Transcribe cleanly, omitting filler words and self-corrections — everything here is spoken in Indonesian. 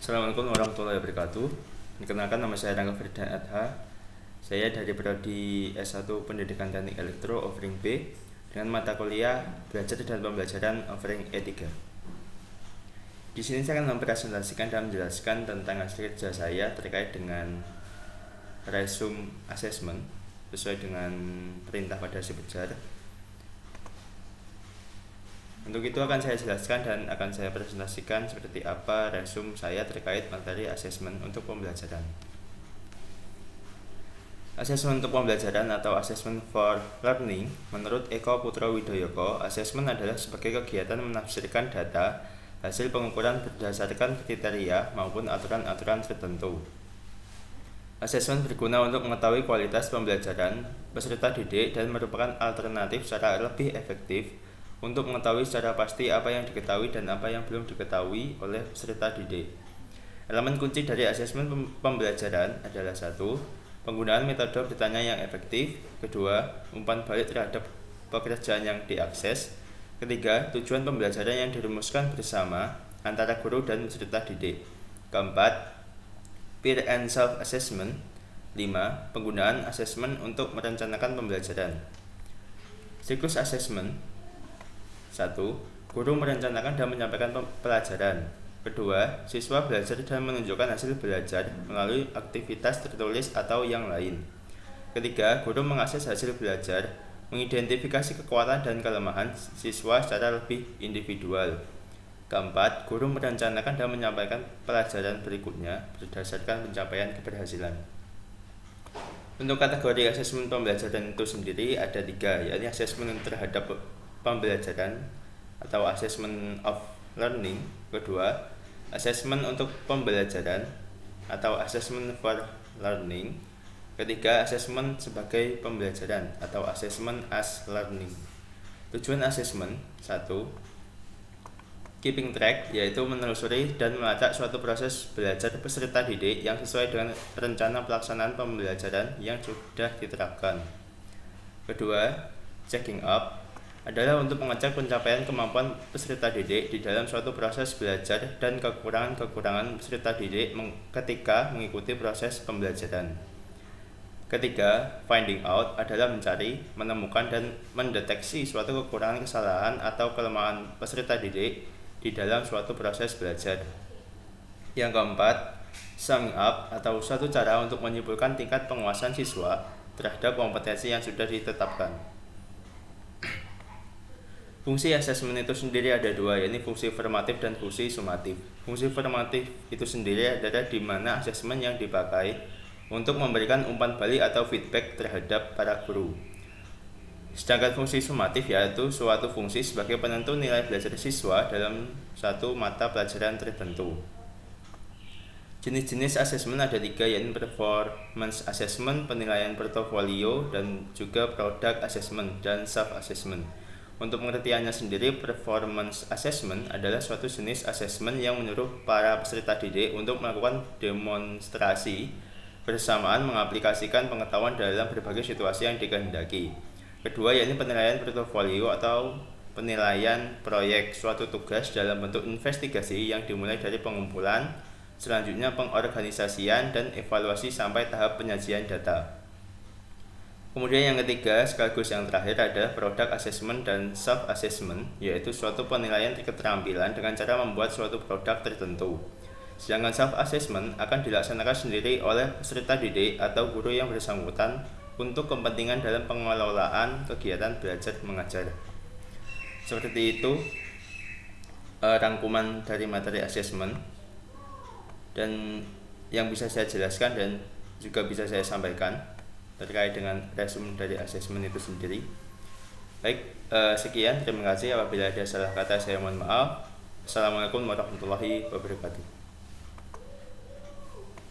Assalamualaikum warahmatullahi wabarakatuh. Perkenalkan, nama saya Rangga Firdan Adha. Saya dari Prodi S1 Pendidikan Teknik Elektro offering B dengan mata kuliah Belajar dan Pembelajaran offering E3. Di sini saya akan mempresentasikan dan menjelaskan tentang hasil kerja saya terkait dengan resume assessment sesuai dengan perintah pada si Bejar. Untuk itu akan saya jelaskan dan akan saya presentasikan seperti apa resume saya terkait materi asesmen untuk pembelajaran. Asesmen untuk pembelajaran atau assessment for learning menurut Eko Putro Widoyoko, asesmen adalah sebagai kegiatan menafsirkan data hasil pengukuran berdasarkan kriteria maupun aturan-aturan tertentu. Asesmen berguna untuk mengetahui kualitas pembelajaran peserta didik dan merupakan alternatif secara lebih efektif untuk mengetahui secara pasti apa yang diketahui dan apa yang belum diketahui oleh peserta didik. Elemen kunci dari asesmen pembelajaran adalah 1. Penggunaan metode bertanya yang efektif. 2. Umpan balik terhadap pekerjaan yang diakses. 3. Tujuan pembelajaran yang dirumuskan bersama antara guru dan peserta didik. 4. Peer and self-assessment. 5. Penggunaan asesmen untuk merencanakan pembelajaran. Siklus asesmen. 1. Guru merencanakan dan menyampaikan pelajaran. 2. Siswa belajar dan menunjukkan hasil belajar melalui aktivitas tertulis atau yang lain. 3. Guru mengakses hasil belajar, mengidentifikasi kekuatan dan kelemahan siswa secara lebih individual. 4. Guru merencanakan dan menyampaikan pelajaran berikutnya berdasarkan pencapaian keberhasilan. Untuk kategori asesmen pembelajaran itu sendiri ada 3, yakni asesmen terhadap pembelajaran atau assessment of learning. 2. Assessment untuk pembelajaran atau assessment for learning. 3. Assessment sebagai pembelajaran atau assessment as learning. Tujuan assessment. 1. Keeping track, yaitu menelusuri dan melacak suatu proses belajar peserta didik yang sesuai dengan rencana pelaksanaan pembelajaran yang sudah diterapkan. 2. Checking up adalah untuk mengecek pencapaian kemampuan peserta didik di dalam suatu proses belajar dan kekurangan-kekurangan peserta didik ketika mengikuti proses pembelajaran. 3. Finding out adalah mencari, menemukan, dan mendeteksi suatu kekurangan, kesalahan, atau kelemahan peserta didik di dalam suatu proses belajar. Yang 4. Summing up atau suatu cara untuk menyimpulkan tingkat penguasaan siswa terhadap kompetensi yang sudah ditetapkan. Fungsi asesmen itu sendiri ada 2, yakni fungsi formatif dan fungsi sumatif. Fungsi formatif itu sendiri adalah di mana asesmen yang dipakai untuk memberikan umpan balik atau feedback terhadap para guru. Sedangkan fungsi sumatif yaitu suatu fungsi sebagai penentu nilai belajar siswa dalam satu mata pelajaran tertentu. Jenis-jenis asesmen ada 3, yakni performance assessment, penilaian portofolio, dan juga product assessment dan self-assessment. Untuk pengertiannya sendiri, performance assessment adalah suatu jenis asesmen yang menyuruh para peserta didik untuk melakukan demonstrasi bersamaan mengaplikasikan pengetahuan dalam berbagai situasi yang dikehendaki. Kedua, yakni penilaian portofolio atau penilaian proyek suatu tugas dalam bentuk investigasi yang dimulai dari pengumpulan, selanjutnya pengorganisasian dan evaluasi sampai tahap penyajian data. Kemudian yang ketiga, sekaligus yang terakhir adalah product assessment dan self-assessment, yaitu suatu penilaian keterampilan dengan cara membuat suatu produk tertentu. Sedangkan self-assessment akan dilaksanakan sendiri oleh peserta didik atau guru yang bersangkutan untuk kepentingan dalam pengelolaan kegiatan belajar mengajar. Seperti itu rangkuman dari materi assessment dan yang bisa saya jelaskan dan juga bisa saya sampaikan terkait dengan resume dari asesmen itu sendiri. Baik, sekian, terima kasih. Apabila ada salah kata saya mohon maaf. Assalamualaikum warahmatullahi wabarakatuh.